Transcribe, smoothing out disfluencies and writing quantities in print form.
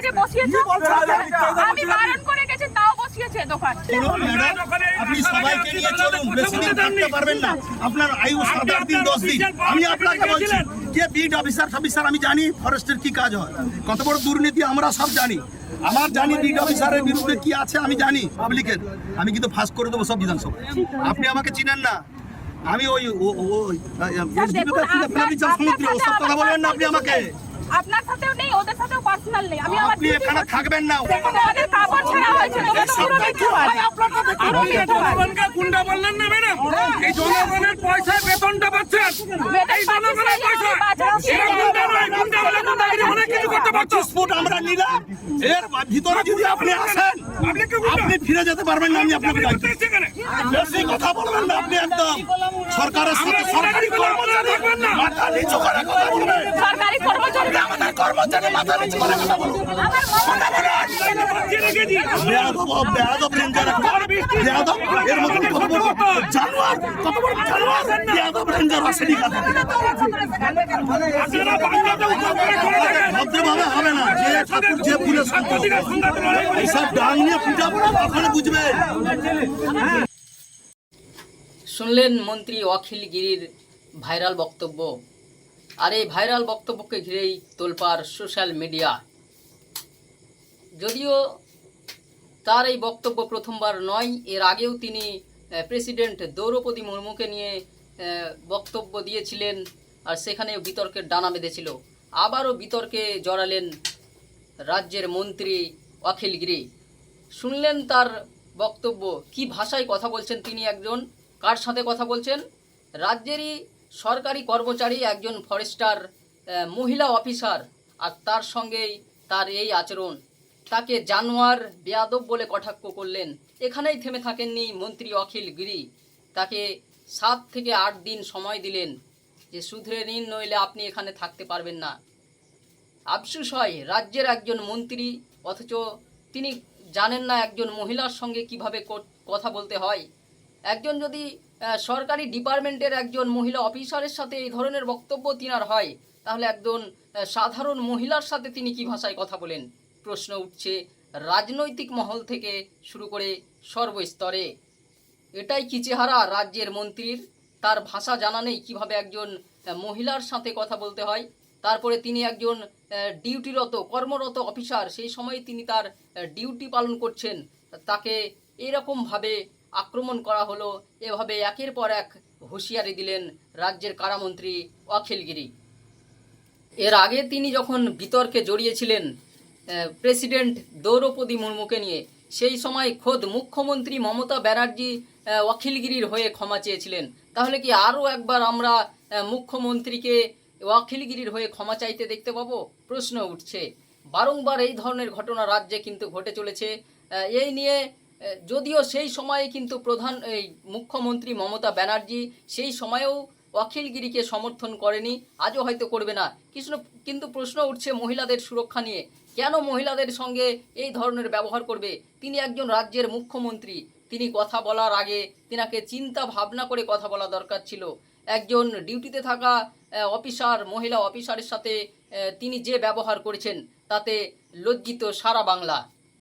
যে বসিয়েছো, আমি বারণ করে গেছি তাও বসিয়েছে দোকান। আপনি সবাইকে নিয়ে চলুন, বেশি দিন থাকতে পারবেন না, আপনার আয়ু 7-8 দিন 10 দিন। আমি আপনাকে বলছি যে বিড অফিসার আমি জানি ফরেস্টের কি কাজ হয়, কত বড় দুর্নীতি আমরা সব জানি। আমার জানি বিড অফিসারের বিরুদ্ধে কি আছে আমি জানি পাবলিকের, আমি কিন্তু ফাঁস করে দেবো সব বিধানসভা। আপনি আমাকে চিনেন না, আমি ওই সমুদ্র ওসব কথা বলবেন না আপনি আমাকে। আপনার সাথেও নেই, ওদের সাথেও পার্সোনাল নেই। আমি আমার আপনি এখানে থাকবেন না। আমাদের কাপড় ছাড়া হয়েছে, তোমরা তো পুরো মিথ্যাবাদ। জনগণকে গুন্ডা বললেন না ম্যাডাম, এই জনগণের পয়সায় বেতনটা পাচ্ছেন, এই জনগণের পয়সা। এরা গুন্ডা নয়, গুন্ডা হলে গুন্ডাগিরি অনেক কিছু করতে পারতো। 25 ফুট আমরা নিলাম, এর ভিতরে যদি আপনি আসেন আপনি ফিরে যেতে পারবেন না। আমি আপনাকে বলছি বেশি কথা বলবেন না আপনি, একদম সরকারের সাথে সরকারি কর্মচারী মাথা নিচু করে কথা বলবেন। সরকারি কর্মচারী আমাদের কর্মচারী মাথা নিচু করে কথা বলবেন। বেয়াদব রেঞ্জার, বেয়াদব এর মতন কত বড় জানোয়ার, কত বড় জানোয়ার বেয়াদব রেঞ্জার আসেনি কথা। ভদ্রভাবে হবে না, যে ঠাকুর যে ফুলের সম্পদ এইসব ডাং নিয়ে পূজা করা ওখানে বুঝবেন। শুনলেন মন্ত্রী অখিল গিরির ভাইরাল বক্তব্য। আর এই ভাইরাল বক্তব্যকে ঘিরেই তোলপাড় সোশ্যাল মিডিয়া। যদিও তার এই বক্তব্য প্রথমবার নয়, এর আগেও তিনি প্রেসিডেন্ট দ্রৌপদী মুর্মুকে নিয়ে বক্তব্য দিয়েছিলেন, আর সেখানে বিতর্কের ডানা বেঁধেছিল। আবারও বিতর্কে জড়ালেন রাজ্যের মন্ত্রী অখিল গিরি। শুনলেন তার বক্তব্য, কি ভাষায় কথা বলছেন তিনি, একজন কার সাথে কথা বলছেন। রাজ্যেরই সরকারি কর্মচারী, একজন ফরেস্টার মহিলা অফিসার, আর তার সঙ্গেই তার এই আচরণ। তাকে জানোয়ার বেয়াদব বলে কটাক্ষ করলেন। এখানেই থেমে থাকেননি মন্ত্রী অখিল গিরি, তাকে 7 থেকে 8 দিন সময় দিলেন যে শুধরে নিন, নইলে আপনি এখানে থাকতে পারবেন না। আফসোস হয় রাজ্যের একজন মন্ত্রী, অথচ তিনি জানেন না একজন মহিলার সঙ্গে কিভাবে কথা বলতে হয়। একজন যদি সরকারি ডিপার্টমেন্টের একজন মহিলা অফিসারের সাথে এই ধরনের বক্তব্য তিনার হয়, তাহলে একজন সাধারণ মহিলার সাথে তিনি কি ভাষায় কথা বলেন? প্রশ্ন উঠছে রাজনৈতিক মহল থেকে শুরু করে সর্বস্তরে। এটাই কি চেহারা রাজ্যের মন্ত্রীর? তার ভাষা জানা নেই কিভাবে একজন মহিলার সাথে কথা বলতে হয়। তারপরে তিনি একজন ডিউটিরত কর্মরত অফিসার, সেই সময় তিনি তার ডিউটি পালন করছেন, তাকে এরকমভাবে আক্রমণ করা হলো। এভাবে একের পর এক হুঁশিয়ারি দিলেন রাজ্যের কারামন্ত্রী অখিল গিরি। এর আগে তিনি যখন বিতর্কে জড়িয়েছিলেন প্রেসিডেন্ট দ্রৌপদী মুর্মুকে নিয়ে, সেই সময় খোদ মুখ্যমন্ত্রী মমতা ব্যানার্জি অখিল গিরির হয়ে ক্ষমা চেয়েছিলেন। তাহলে কি আরও একবার আমরা মুখ্যমন্ত্রীকে অখিল গিরির হয়ে ক্ষমা চাইতে দেখতে পাবো? প্রশ্ন উঠছে। বারংবার এই ধরনের ঘটনা রাজ্যে কিন্তু ঘটে চলেছে। এই নিয়ে যদিও সেই সময়ে কিন্তু এই মুখ্যমন্ত্রী মমতা ব্যানার্জি সেই সময়েও অখিল গিরিকে সমর্থন করেনি, আজও হয়তো করবে না। কিন্তু প্রশ্ন উঠছে মহিলাদের সুরক্ষা নিয়ে। কেন মহিলাদের সঙ্গে এই ধরনের ব্যবহার করবে? তিনি একজন রাজ্যের মুখ্যমন্ত্রী, তিনি কথা বলার আগে তিনাকে চিন্তা ভাবনা করে কথা বলা দরকার ছিল। একজন ডিউটিতে থাকা অফিসার, মহিলা অফিসারের সাথে তিনি যে ব্যবহার করেছেন, তাতে লজ্জিত সারা বাংলা।